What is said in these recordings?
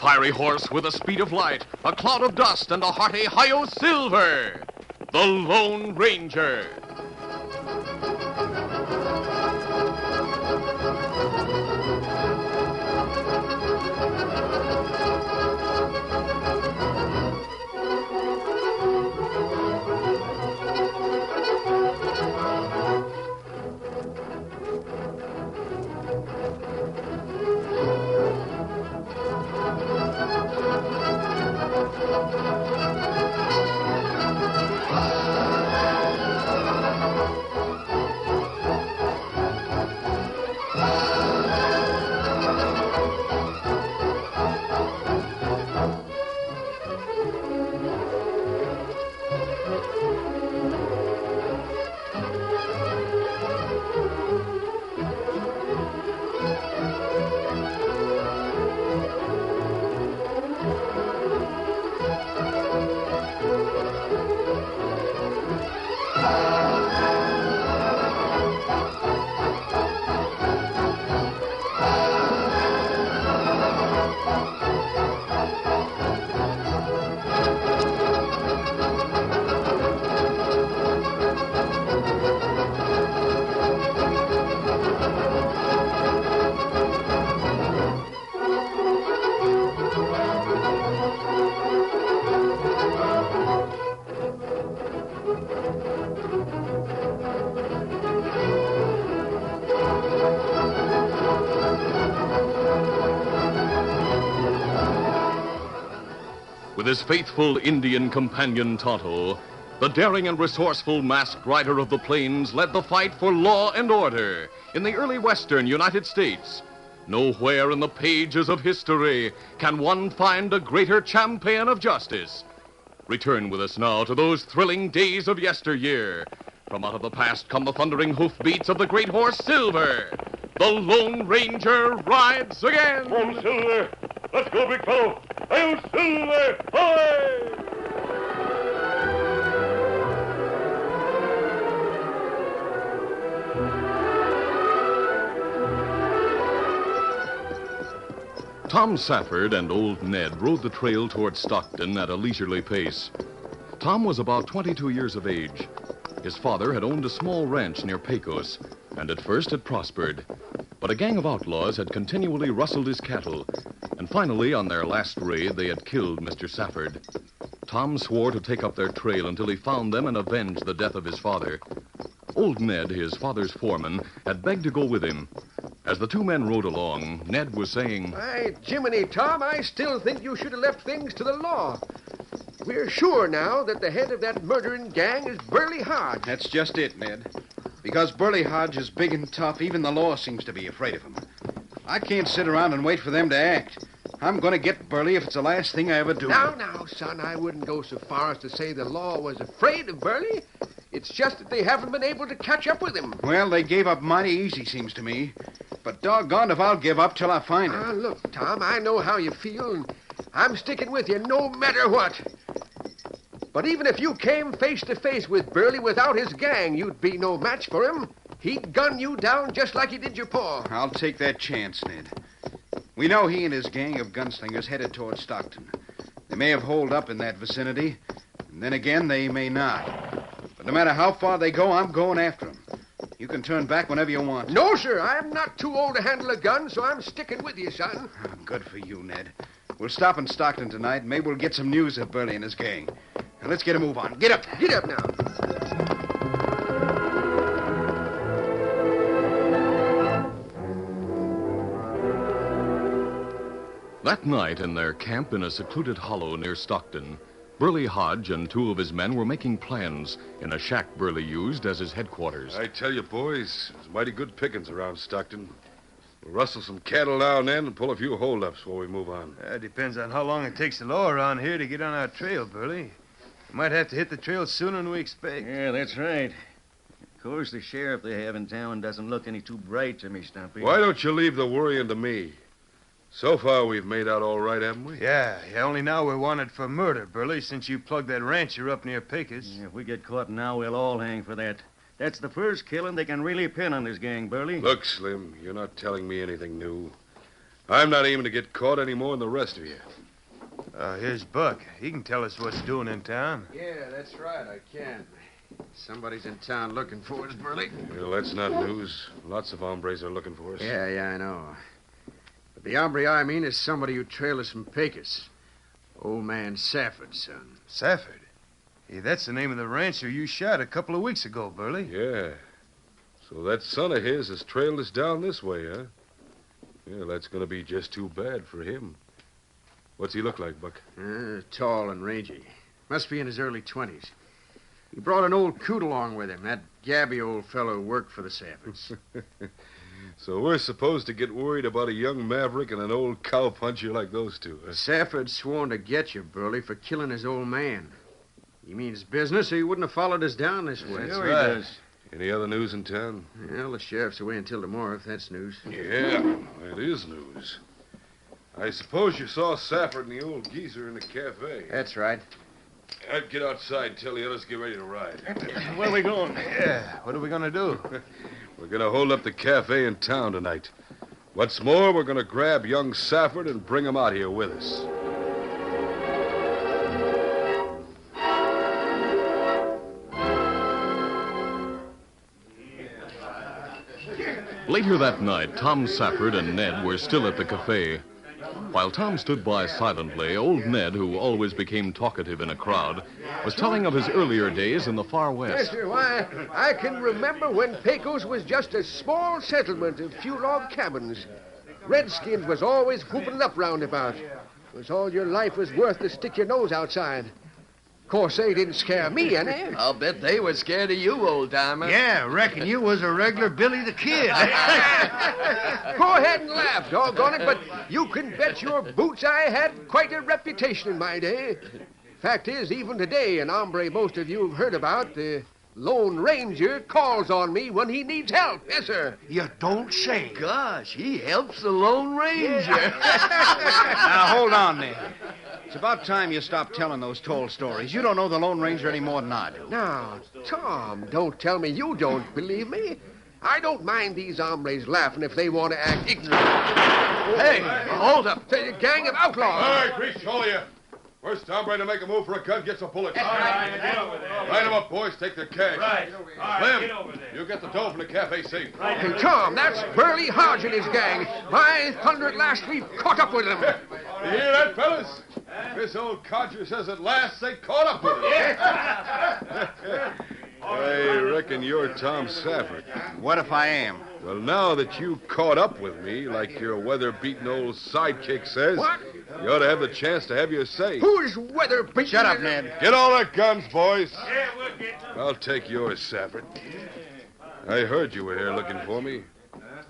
fiery horse with the speed of light, a cloud of dust, and a hearty hi-yo silver. The Lone Ranger. With his faithful Indian companion Tonto, the daring and resourceful masked rider of the plains led the fight for law and order in the early western United States. Nowhere in the pages of history can one find a greater champion of justice. Return with us now to those thrilling days of yesteryear. From out of the past come the thundering hoofbeats of the great horse Silver. The Lone Ranger rides again. Come on, Silver. Let's go, big fellow. Hail, Silver! Away! Tom Safford and Old Ned rode the trail toward Stockton at a leisurely pace. Tom was about 22 years of age. His father had owned a small ranch near Pecos, and at first had prospered. But a gang of outlaws had continually rustled his cattle, and finally, on their last raid, they had killed Mr. Safford. Tom swore to take up their trail until he found them and avenged the death of his father. Old Ned, his father's foreman, had begged to go with him. As the two men rode along, Ned was saying, "Why, Jiminy, Tom, I still think you should have left things to the law. We're sure now that the head of that murdering gang is Burley Hodge." That's just it, Ned. Because Burley Hodge is big and tough, even the law seems to be afraid of him. I can't sit around and wait for them to act. I'm going to get Burley if it's the last thing I ever do. Now, son, I wouldn't go so far as to say the law was afraid of Burley. It's just that they haven't been able to catch up with him. Well, they gave up mighty easy, seems to me. But doggone if I'll give up till I find him. Look, Tom, I know how you feel, and I'm sticking with you no matter what. But even if you came face to face with Burley without his gang, you'd be no match for him. He'd gun you down just like he did your pa. I'll take that chance, Ned. We know he and his gang of gunslingers headed toward Stockton. They may have holed up in that vicinity, and then again they may not. But no matter how far they go, I'm going after them. You can turn back whenever you want. No, sir. I'm not too old to handle a gun, so I'm sticking with you, son. Oh, good for you, Ned. We'll stop in Stockton tonight, and maybe we'll get some news of Burley and his gang. Now, let's get a move on. Get up. Get up now. That night, in their camp in a secluded hollow near Stockton, Burley Hodge and two of his men were making plans in a shack Burley used as his headquarters. I tell you, boys, there's mighty good pickings around Stockton. We'll rustle some cattle now and then and pull a few holdups before we move on. Depends on how long it takes the law around here to get on our trail, Burley. We might have to hit the trail sooner than we expect. Yeah, that's right. Of course, the sheriff they have in town doesn't look any too bright to me, Stumpy. Why don't you leave the worrying to me? So far, we've made out all right, haven't we? Yeah, only now we're wanted for murder, Burley, since you plugged that rancher up near Pecos. Yeah, if we get caught now, we'll all hang for that. That's the first killing they can really pin on this gang, Burley. Look, Slim, you're not telling me anything new. I'm not aiming to get caught any more than the rest of you. Here's Buck. He can tell us what's doing in town. Yeah, that's right, I can. Somebody's in town looking for us, Burley. Well, that's not news. Lots of hombres are looking for us. Yeah, I know. But the hombre I mean is somebody who trailed us from Pecos. Old man Safford's son. Safford? Hey, that's the name of the rancher you shot a couple of weeks ago, Burley. Yeah. So that son of his has trailed us down this way, huh? Yeah, that's going to be just too bad for him. What's he look like, Buck? Tall and rangy. Must be in his early 20s. He brought an old coot along with him. That gabby old fellow who worked for the Saffords. So we're supposed to get worried about a young maverick and an old cowpuncher like those two, huh? Safford's sworn to get you, Burley, for killing his old man. He means business, or he wouldn't have followed us down this way. Sure he does. Any other news in town? Well, the sheriff's away until tomorrow, if that's news. Yeah, it is news. I suppose you saw Safford and the old geezer in the cafe. That's right. I'd get outside and tell the others to get ready to ride. Where are we going? Yeah, what are we going to do? We're going to hold up the cafe in town tonight. What's more, we're going to grab young Safford and bring him out here with us. Later that night, Tom Safford and Ned were still at the cafe. While Tom stood by silently, old Ned, who always became talkative in a crowd, was telling of his earlier days in the far Yes, west. sir. Why, I can remember when Pecos was just a small settlement of few log cabins. Redskins was always whooping it up roundabout. It was all your life was worth to stick your nose outside. Of course, they didn't scare me any. I'll bet they were scared of you, old-timer. Yeah, reckon you was a regular Billy the Kid. Go ahead and laugh, doggone it, but you can bet your boots I had quite a reputation in my day. Fact is, even today, an hombre most of you have heard about, the Lone Ranger, calls on me when he needs help. Yes, sir. You don't say. Gosh, he helps the Lone Ranger. Now, hold on there. It's about time you stop telling those tall stories. You don't know the Lone Ranger any more than I do. Now, Tom, don't tell me you don't believe me. I don't mind these hombres laughing if they want to act ignorant. Hey, hold up. Say, a gang of outlaws. All right, reach all of you. First hombre to make a move for a gun gets a bullet. Line them up, boys. Take their cash. Right. Slim, you get the dough from the cafe safe. Hey, Tom, that's Burley Hodge and his gang. My thunder at last we've caught up with them. You hear that, fellas? This old codger says at last they caught up with him. I reckon you're Tom Safford. What if I am? Well, now that you caught up with me, like your weather-beaten old sidekick says, What? you ought to have the chance to have your say. Who's weather beating? Shut up, Ned. Get all their guns, boys. Yeah, we'll get to I'll take yours, Safford. I heard you were here looking for me.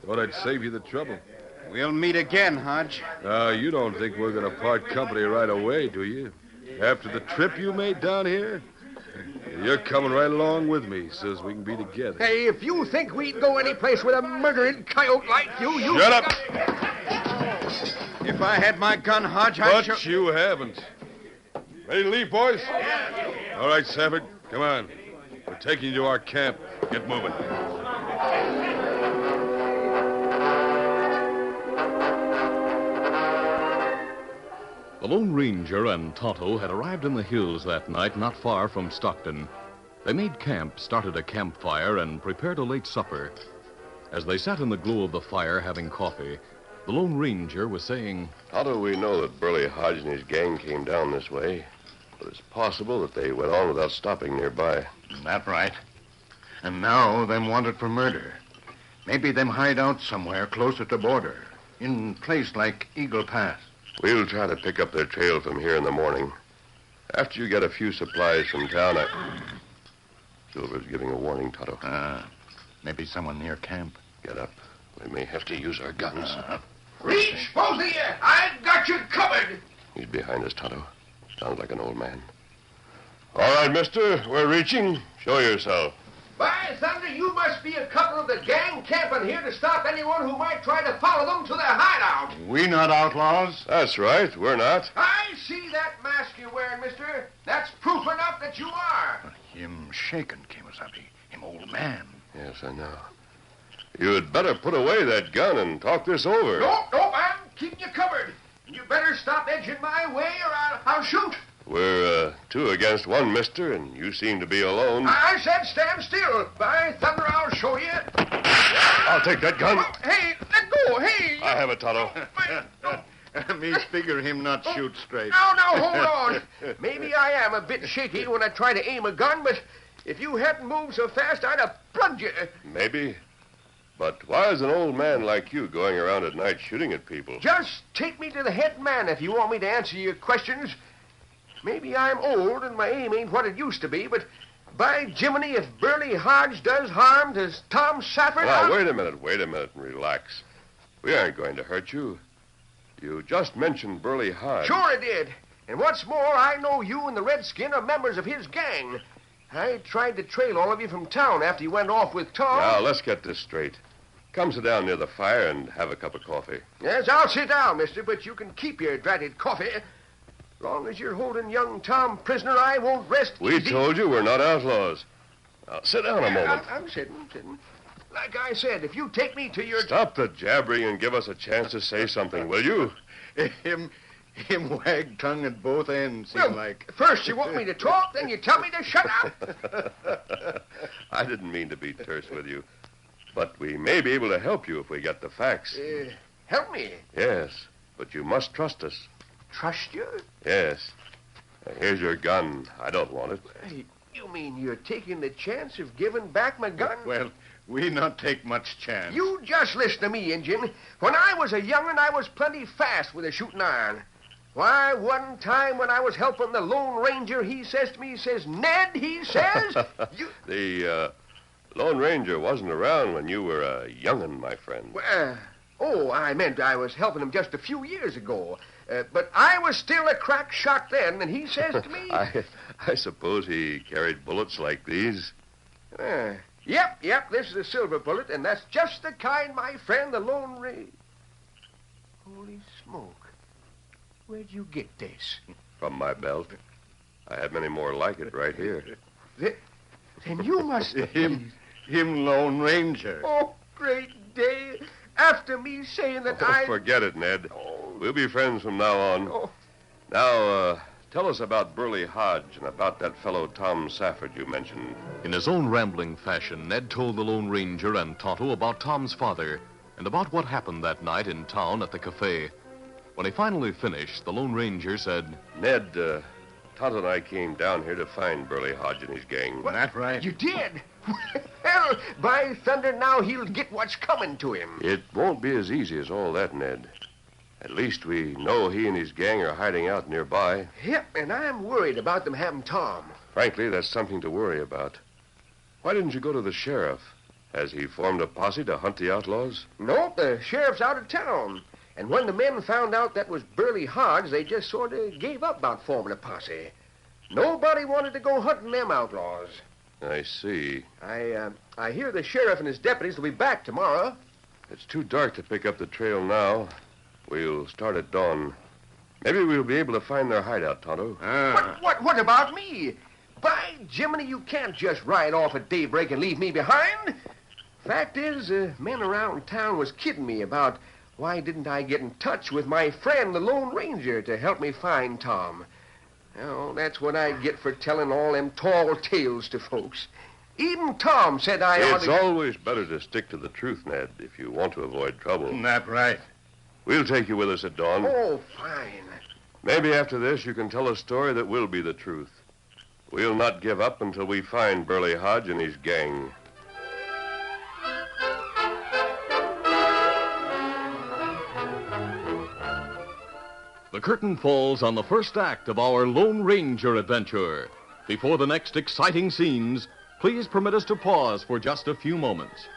Thought I'd save you the trouble. We'll meet again, Hodge. You don't think we're going to part company right away, do you? After the trip you made down here? You're coming right along with me so as we can be together. Hey, if you think we'd go any place with a murdering coyote like you... Shut up! If I had my gun, Hodge, I'd But you haven't. Ready to leave, boys? All right, Safford, come on. We're taking you to our camp. Get moving. The Lone Ranger and Tonto had arrived in the hills that night not far from Stockton. They made camp, started a campfire, and prepared a late supper. As they sat in the glow of the fire having coffee, the Lone Ranger was saying, How do we know that Burley Hodge and his gang came down this way? But it's possible that they went on without stopping nearby. That right. And now them wanted for murder. Maybe them hide out somewhere close at the border, in place like Eagle Pass. We'll try to pick up their trail from here in the morning. After you get a few supplies from town, Silver's giving a warning, Tonto. Maybe someone near camp. Get up. We may have to use our guns. Reach, both of you! I've got you covered! He's behind us, Tonto. Sounds like an old man. All right, mister. We're reaching. Show yourself. By thunder, you must be a couple of the gang camping here to stop anyone who might try to follow them to their hideout. We not outlaws? That's right. We're not. I see that mask you're wearing, mister. That's proof enough that you are. Him shaking, Kimasabi. Him old man. Yes, I know. You'd better put away that gun and talk this over. Nope, I'm keeping you covered. You better stop edging my way or I'll shoot. We're 2 against 1, mister, and you seem to be alone. I said stand still. By thunder, I'll show you. I'll take that gun. Oh, hey, let go. Hey. I have it, Tonto. Me figure him not shoot straight. Now, hold on. Maybe I am a bit shaky when I try to aim a gun, but if you hadn't moved so fast, I'd have plugged you. Maybe. But why is an old man like you going around at night shooting at people? Just take me to the head man if you want me to answer your questions. Maybe I'm old and my aim ain't what it used to be, but by Jiminy, if Burley Hodge does harm to Tom Safford... Now, wait a minute and relax. We aren't going to hurt you. You just mentioned Burley Hodge. Sure I did. And what's more, I know you and the Redskin are members of his gang. I tried to trail all of you from town after you went off with Tom. Now, let's get this straight. Come sit down near the fire and have a cup of coffee. Yes, I'll sit down, mister, but you can keep your dratted coffee. Long as you're holding young Tom prisoner, I won't rest We easy. told you we're not outlaws. Now, sit down a moment. I'm sitting. Like I said, if you take me to your... Stop the jabbering and give us a chance to say something, will you? Him wag tongue at both ends, seem Well, like. First you want me to talk, then you tell me to shut up. I didn't mean to be terse with you. But we may be able to help you if we get the facts. Help me. Yes, but you must trust us. Trust you? Yes. Now, here's your gun. I don't want it. Hey, you mean you're taking the chance of giving back my gun? Well, we not take much chance. You just listen to me, Injun. When I was a young'un, I was plenty fast with a shooting iron. Why, one time when I was helping the Lone Ranger, he says to me, he says, Ned, he says, you... The Lone Ranger wasn't around when you were a young'un, my friend. I meant I was helping him just a few years ago. But I was still a crack shot then, and he says to me... I suppose he carried bullets like these. Yep, this is a silver bullet, and that's just the kind my friend, the Lone Ranger... Holy smoke. Where'd you get this? From my belt. I have many more like it right here. Then you must... Him Lone Ranger. Oh, great day. After me saying that Forget it, Ned. We'll be friends from now on. Now, tell us about Burley Hodge and about that fellow Tom Safford you mentioned. In his own rambling fashion, Ned told the Lone Ranger and Tonto about Tom's father and about what happened that night in town at the cafe. When he finally finished, the Lone Ranger said, Ned, Tonto and I came down here to find Burley Hodge and his gang. What? That right? You did? Well, by thunder, now he'll get what's coming to him. It won't be as easy as all that, Ned. At least we know he and his gang are hiding out nearby. Yep, and I'm worried about them having Tom. Frankly, that's something to worry about. Why didn't you go to the sheriff? Has he formed a posse to hunt the outlaws? Nope, the sheriff's out of town. And when the men found out that was Burley Hodge, they just sort of gave up about forming a posse. Nobody wanted to go hunting them outlaws. I see. I hear the sheriff and his deputies will be back tomorrow. It's too dark to pick up the trail now. We'll start at dawn. Maybe we'll be able to find their hideout, Tonto. What about me? By Jiminy, you can't just ride off at daybreak and leave me behind. Fact is, men around town was kidding me about why didn't I get in touch with my friend, the Lone Ranger, to help me find Tom. Oh, that's what I get for telling all them tall tales to folks. Even Tom said I ought to... It's always better to stick to the truth, Ned, if you want to avoid trouble. That right. We'll take you with us at dawn. Oh, fine. Maybe after this you can tell a story that will be the truth. We'll not give up until we find Burley Hodge and his gang. The curtain falls on the first act of our Lone Ranger adventure. Before the next exciting scenes, please permit us to pause for just a few moments.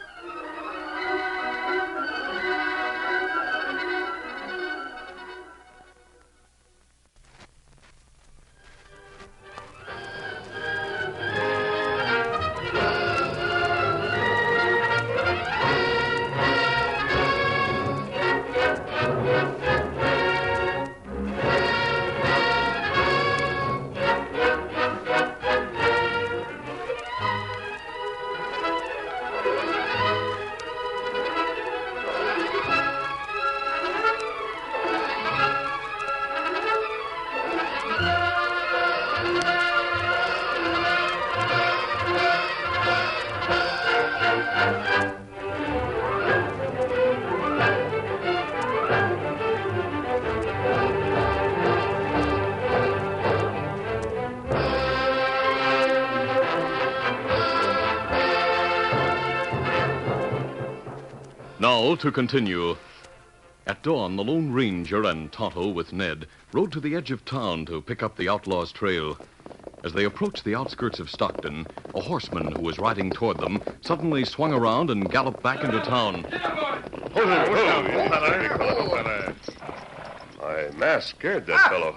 Now to continue. At dawn, the Lone Ranger and Tonto with Ned rode to the edge of town to pick up the outlaws' trail. As they approached the outskirts of Stockton, a horseman who was riding toward them suddenly swung around and galloped back into town. My mask scared that fellow.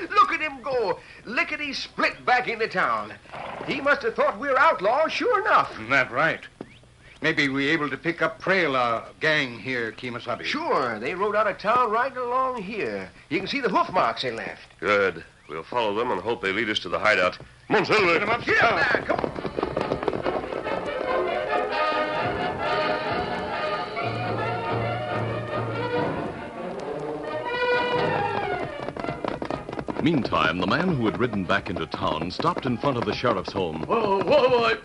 Look at him go. Lickety-split back into town. He must have thought we were outlaws, sure enough. That right. Maybe we able to pick up trail gang here, Kemosabe. Sure, they rode out of town right along here. You can see the hoof marks they left. Good. We'll follow them and hope they lead us to the hideout. Come on, Silver. Get up there, come on. Meantime, the man who had ridden back into town stopped in front of the sheriff's home. Whoa, whoa, whoa.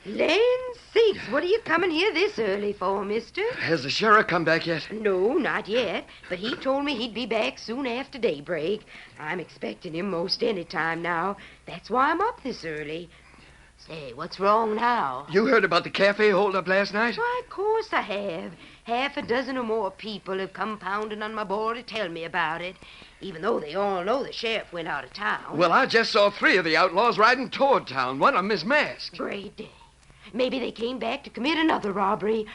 Land sakes, what are you coming here this early for, mister? Has the sheriff come back yet? No, not yet, but he told me he'd be back soon after daybreak. I'm expecting him most any time now. That's why I'm up this early. Say, what's wrong now? You heard about the cafe holdup last night? Why, of course I have. Half a dozen or more people have come pounding on my door to tell me about it, even though they all know the sheriff went out of town. Well, I just saw 3 of the outlaws riding toward town. One of them is masked. Great day. Maybe they came back to commit another robbery.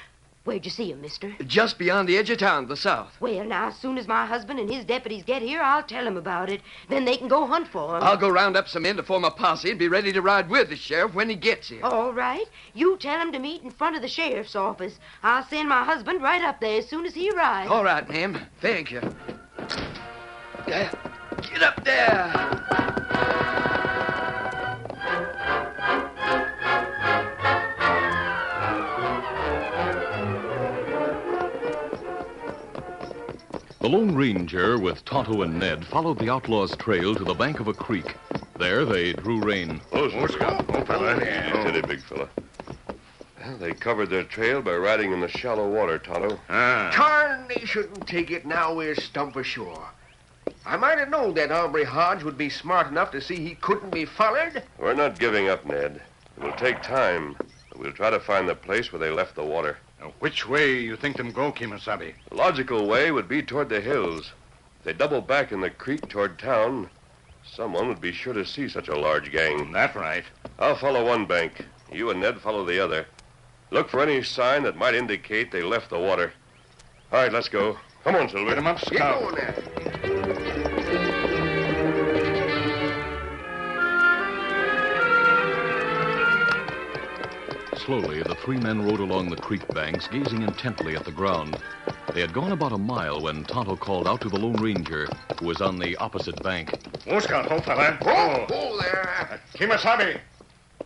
Where'd you see him, mister? Just beyond the edge of town, to the south. Well, now, as soon as my husband and his deputies get here, I'll tell them about it. Then they can go hunt for him. I'll go round up some men to form a posse and be ready to ride with the sheriff when he gets here. All right. You tell him to meet in front of the sheriff's office. I'll send my husband right up there as soon as he arrives. All right, ma'am. Thank you. Get up there. The Lone Ranger, with Tonto and Ned, followed the outlaws' trail to the bank of a creek. There they drew rein. Steady, big fella. Well, they covered their trail by riding in the shallow water, Tonto. Tarnation take it now we're stumped for sure. I might have known that hombre Hodge would be smart enough to see he couldn't be followed. We're not giving up, Ned. It will take time, but we'll try to find the place where they left the water. Now, which way you think them go, Kemosabe? The logical way would be toward the hills. If they double back in the creek toward town, someone would be sure to see such a large gang. That right. I'll follow one bank. You and Ned follow the other. Look for any sign that might indicate they left the water. All right, let's go. Come on, Silver. Get him up, Get Scout. going there. Slowly, the 3 men rode along the creek banks, gazing intently at the ground. They had gone about a mile when Tonto called out to the Lone Ranger, who was on the opposite bank. Oh, Scout, old fella. Oh, there. Kemosabe,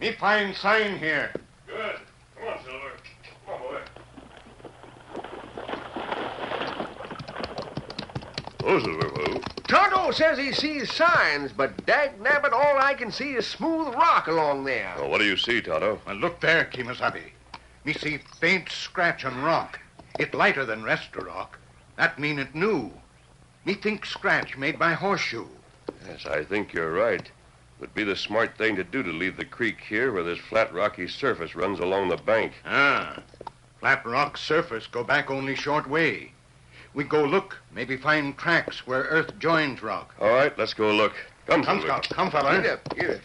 me find sign here. Good. Come on, Silver. Come on, boy. Oh, Silver, whoa. Tonto says he sees signs, but dagnabbit, all I can see is smooth rock along there. Well, what do you see, Tonto? Well, look there, Kemosabe. Me see faint scratch on rock. It lighter than rest of rock. That mean it new. Me think scratch made by horseshoe. Yes, I think you're right. Would be the smart thing to do to leave the creek here where this flat rocky surface runs along the bank. Flat rock surface go back only short way. We go look, maybe find tracks where earth joins rock. All right, let's go look. Come, Come, Silver. Scout. Come, fella. Get up there.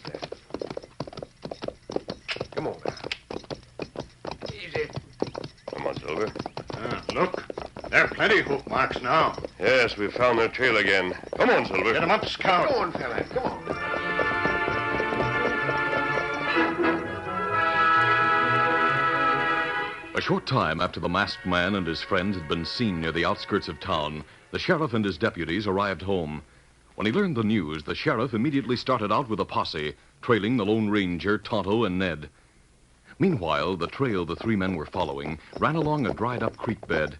Come on now. Easy. Come on, Silver. Look, there are plenty hoof marks now. Yes, we found their trail again. Come on, Silver. Get 'em up, Scout. Go on, fella. Come on. A short time after the masked man and his friends had been seen near the outskirts of town, the sheriff and his deputies arrived home. When he learned the news, the sheriff immediately started out with a posse, trailing the Lone Ranger, Tonto, and Ned. Meanwhile, the trail the 3 men were following ran along a dried-up creek bed.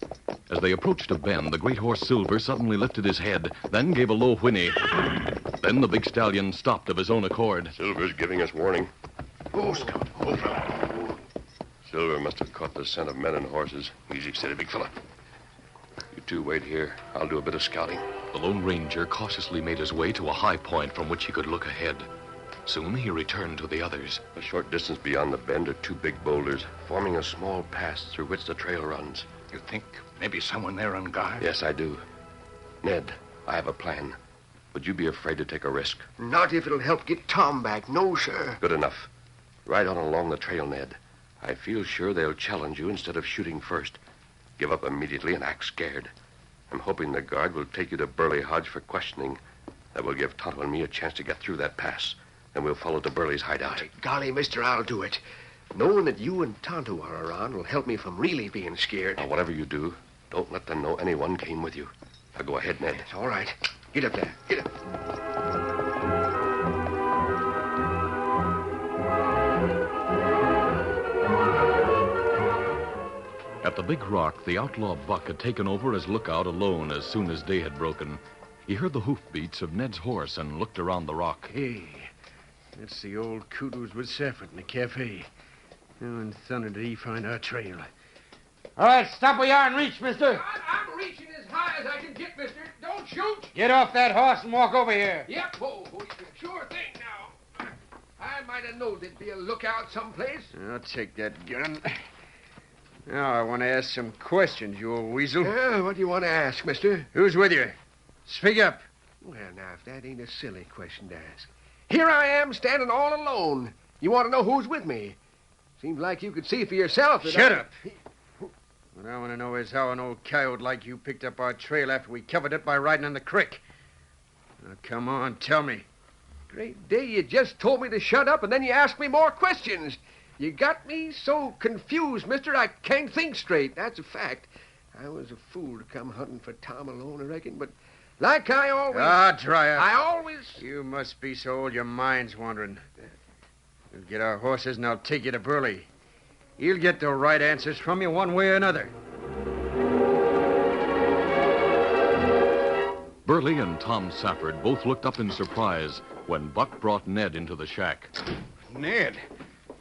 As they approached a bend, the great horse Silver suddenly lifted his head, then gave a low whinny. Then the big stallion stopped of his own accord. Silver's giving us warning. Go, Scout. Oh, fella. Silver must have caught the scent of men and horses. Easy, steady, big fella. You two wait here. I'll do a bit of scouting. The Lone Ranger cautiously made his way to a high point from which he could look ahead. Soon he returned to the others. A short distance beyond the bend are two big boulders, forming a small pass through which the trail runs. You think maybe someone there on guard? Yes, I do. Ned, I have a plan. Would you be afraid to take a risk? Not if it'll help get Tom back. No, sir. Good enough. Ride on along the trail, Ned. I feel sure they'll challenge you instead of shooting first. Give up immediately and act scared. I'm hoping the guard will take you to Burley Hodge for questioning. That will give Tonto and me a chance to get through that pass. Then we'll follow to Burley's hideout. Golly, mister, I'll do it. Knowing that you and Tonto are around will help me from really being scared. Now, whatever you do, don't let them know anyone came with you. Now, go ahead, Ned. It's all right. Get up there. Get up. At the big rock, the outlaw Buck had taken over as lookout alone as soon as day had broken. He heard the hoofbeats of Ned's horse and looked around the rock. Hey, that's the old coot who was with Safford in the cafe. How in thunder did he find our trail? All right, stop where you are and reach, mister. I'm reaching as high as I can get, mister. Don't shoot. Get off that horse and walk over here. Yep. Whoa, sure thing now. I might have known there'd be a lookout someplace. I'll take that gun. Now, I want to ask some questions, you old weasel. What do you want to ask, mister? Who's with you? Speak up. Well, now, if that ain't a silly question to ask. Here I am, standing all alone. You want to know who's with me? Seems like you could see for yourself that Shut up. What I want to know is how an old coyote like you picked up our trail after we covered it by riding on the creek. Now, come on, tell me. Great day, you just told me to shut up, and then you asked me more questions. You got me so confused, mister, I can't think straight. That's a fact. I was a fool to come hunting for Tom alone, I reckon, but like I always... Dry up. I always... You must be so old your mind's wandering. We'll get our horses and I'll take you to Burley. He'll get the right answers from you one way or another. Burley and Tom Safford both looked up in surprise when Buck brought Ned into the shack. Ned,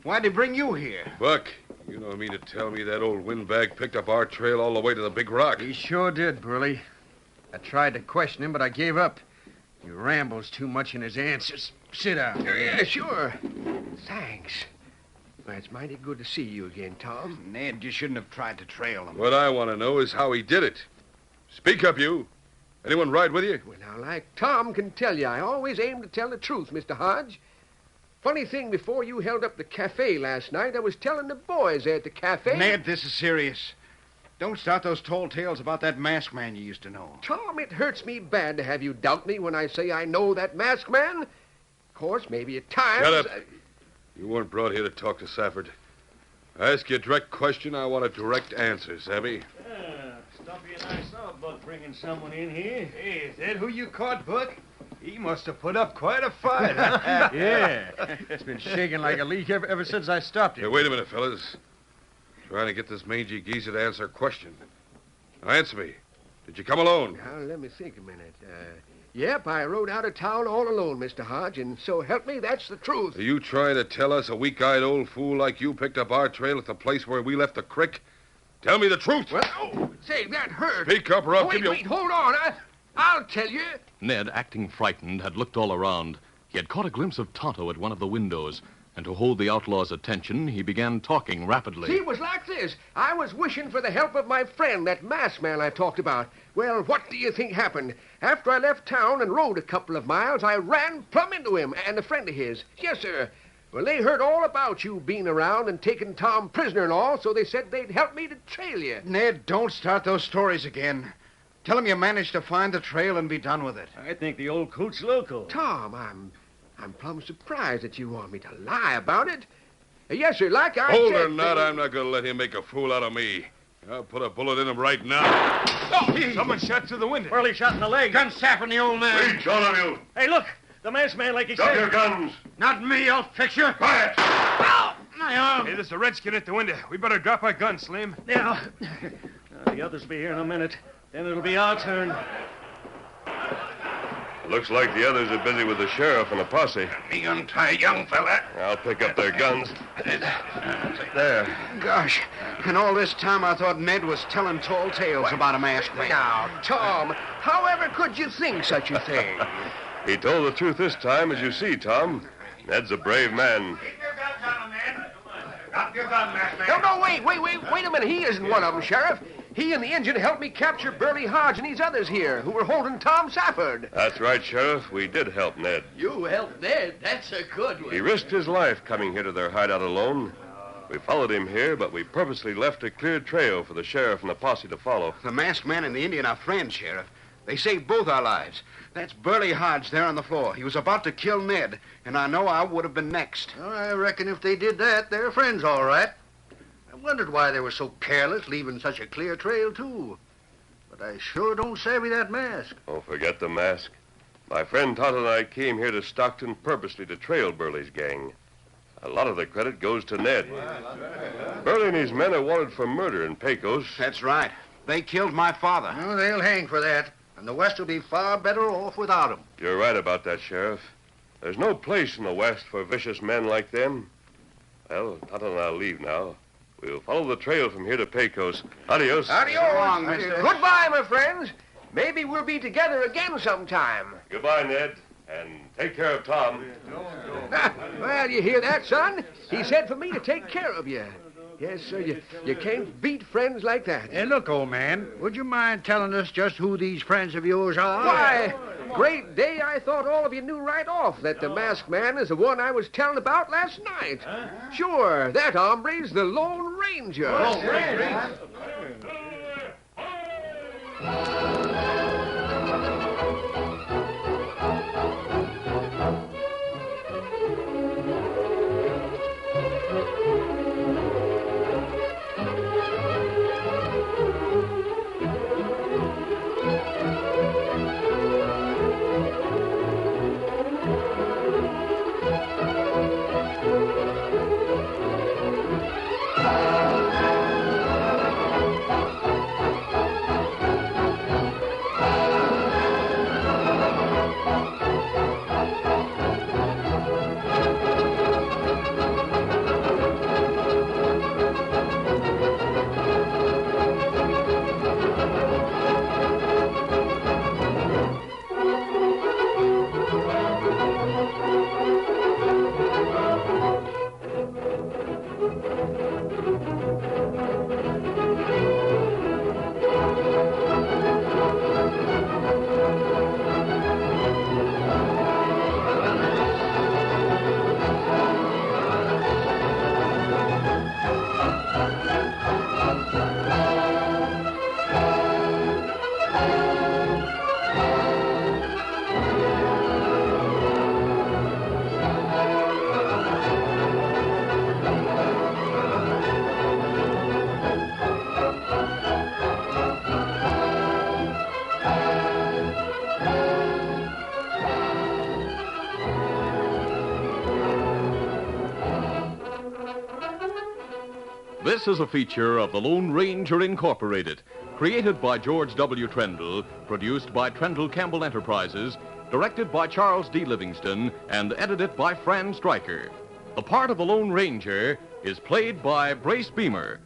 why'd they bring you here? Buck, you don't mean to tell me that old windbag picked up our trail all the way to the big rock? He sure did, Burley. I tried to question him, but I gave up. He rambles too much in his answers. Sit down. Yeah, sure. Thanks. Well, it's mighty good to see you again, Tom. Ned, you shouldn't have tried to trail him. What I want to know is how he did it. Speak up, you. Anyone ride with you? Well, now, like Tom can tell you, I always aim to tell the truth, Mr. Hodge. Funny thing, before you held up the cafe last night, I was telling the boys there at the cafe... Ned, this is serious. Don't start those tall tales about that masked man you used to know. Tom, it hurts me bad to have you doubt me when I say I know that masked man. Of course, maybe at times... Shut up. You weren't brought here to talk to Safford. I ask you a direct question. I want a direct answer, savvy? Stop you and I saw Buck bringing someone in here. Hey, is that who you caught, Buck? He must have put up quite a fight, huh? Yeah. It's been shaking like a leak ever since I stopped it. Hey, wait a minute, fellas. Trying to get this mangy geezer to answer a question. Now, answer me. Did you come alone? Now, let me think a minute. Yep, I rode out of town all alone, Mr. Hodge, and so help me, that's the truth. Are you trying to tell us a weak-eyed old fool like you picked up our trail at the place where we left the creek? Tell me the truth. Well, oh, say, that hurt. Speak up or I'll give you... Wait, hold on. I'll tell you. Ned, acting frightened, had looked all around. He had caught a glimpse of Tonto at one of the windows, and to hold the outlaw's attention, he began talking rapidly. See, it was like this. I was wishing for the help of my friend, that masked man I talked about. Well, what do you think happened? After I left town and rode a couple of miles, I ran plumb into him and a friend of his. Yes, sir. Well, they heard all about you being around and taking Tom prisoner and all, so they said they'd help me to trail you. Ned, don't start those stories again. Tell them you managed to find the trail and be done with it. I think the old coot's loco. Tom, I'm plumb surprised that you want me to lie about it. Yes, sir, like I Hold said... or not, I'm not going to let him make a fool out of me. I'll put a bullet in him right now. Oh, someone shot through the window. Burley shot in the leg. Gun Safford, the old man. Reach, all of you. Hey, look. The masked man, like he Drop said. your guns. Not me, I'll fix you. Quiet. Ow! My arm. Hey, there's a redskin at the window. We better drop our guns, Slim. Yeah. The others will be here in a minute. Then it'll be our turn. Looks like the others are busy with the sheriff and a posse. Me untie, young fella. I'll pick up their guns. There. Gosh, and all this time I thought Ned was telling tall tales about a masked man. Now, Tom, however could you think such a thing? He told the truth this time, as you see, Tom. Ned's a brave man. Keep your guns on him, men. Drop your gun, masked man. No, wait a minute. He isn't one of them, Sheriff. He and the Injun helped me capture Burley Hodge and these others here who were holding Tom Safford. That's right, Sheriff. We did help Ned. You helped Ned. That's a good one. He risked his life coming here to their hideout alone. We followed him here, but we purposely left a clear trail for the sheriff and the posse to follow. The masked man and the Indian are friends, Sheriff. They saved both our lives. That's Burley Hodge there on the floor. He was about to kill Ned, and I know I would have been next. Well, I reckon if they did that, they're friends, all right. I wondered why they were so careless, leaving such a clear trail, too. But I sure don't savvy that mask. Oh, forget the mask. My friend Tonto and I came here to Stockton purposely to trail Burley's gang. A lot of the credit goes to Ned. Burley and his men are wanted for murder in Pecos. That's right. They killed my father. Well, they'll hang for that, and the West will be far better off without them. You're right about that, Sheriff. There's no place in the West for vicious men like them. Well, Tonto and I'll leave now. We'll follow the trail from here to Pecos. Adios. Adios. So long, mister. Goodbye, my friends. Maybe we'll be together again sometime. Goodbye, Ned. And take care of Tom. Well, you hear that, son? He said for me to take care of you. Yes, sir, you can't beat friends like that. Hey, look, old man, would you mind telling us just who these friends of yours are? Why, great day, I thought all of you knew right off that the masked man is the one I was telling about last night. Sure, that hombre's the Lone Ranger. This is a feature of the Lone Ranger Incorporated, created by George W. Trendle, produced by Trendle Campbell Enterprises, directed by Charles D. Livingston, and edited by Fran Stryker. The part of the Lone Ranger is played by Brace Beamer,